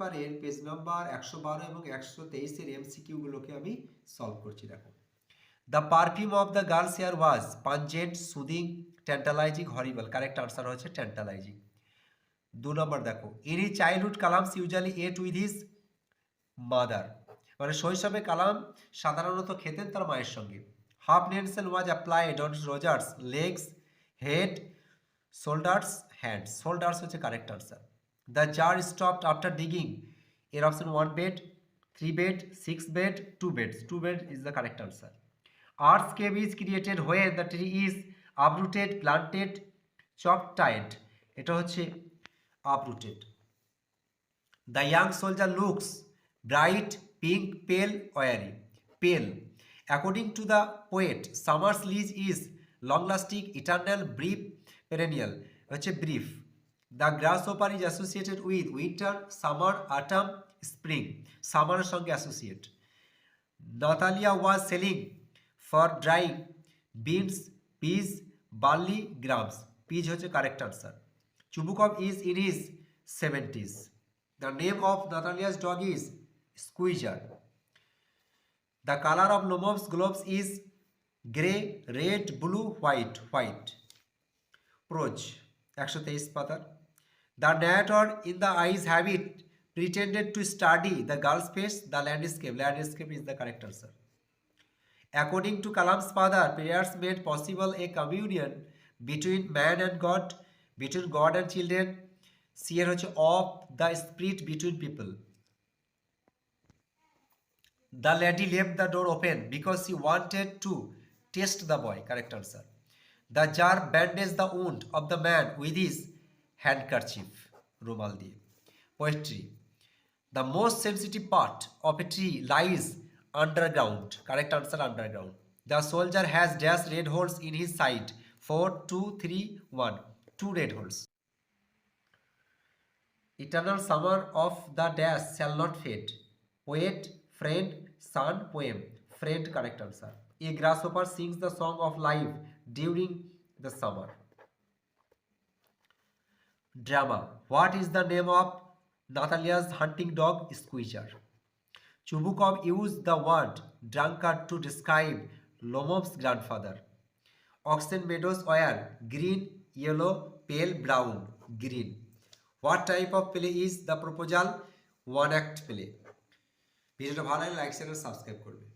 পেপারের page number 112 এবং 123 এর এমসিকিউগুলোকে আমি সলভ করছি। দেখো, the perfume of the girls hair was pungent, soothing, tantalising, horrible. Correct answer হচ্ছে ট্যান্টালাইজিং। 2 নম্বর দেখো, in his childhood Kalam's usually ate with his mother, মানে শৈশবে কালাম সাধারণত খেতেন তার মায়ের সঙ্গে। Half nelson was applied on Rogers legs, head, shoulders, hands. Shoulders হচ্ছে correct answer. The jar stopped after digging, এর option 1 bed, 3 bed, 6 bed, 2 beds. 2 bed is the correct answer. Earth cave is created when the tree is uprooted, planted, chopped, tied. এটা হচ্ছে uprooted. The young soldier looks bright, pink, pale, weary. Pale. According to the poet, summer's lease is long lasting, eternal, brief, perennial. হচ্ছে brief. The grasshopper is associated with winter, summer, autumn, spring. সামারের সঙ্গে associate. Natalia was selling for drying beans, peas, barley, grams. Peas হচ্ছে correct answer. Chubukov is in his 70s. The name of Natalia's dog is Squeezer. The color of Lomov's globes is grey, red, blue, white. White. Prose 123 পাতার। The narrator in the eyes habit pretended to study the girl's face, the landscape. Landscape is the correct answer. According to Kalam's father, prayers made possible a communion between man and God, between God and children. সি এর হচ্ছে of the spirit between people. The lady left the door open because she wanted to test the boy. Correct answer. The jar bandage the wound of the man with his handkerchief, রুমাল দিয়ে। Poetry, the most sensitive part of a tree lies underground. Correct answer underground. The soldier has dash red holes in his side, 4, 2, 3, 1, 2 red holes. Eternal summer of the dash shall not fade. Poet, friend, son, poem. Friend, correct answer. A grasshopper sings the song of life during the summer. Drama. What is the name of Natalia's hunting dog? Squeezer. Chubukov used the word drunkard to describe Lomov's grandfather. Oxen meadows were green, yellow, pale brown. Green. What type of play is the proposal? 1 act play. ভিডিওটা ভালো লাগলে like share subscribe করবে।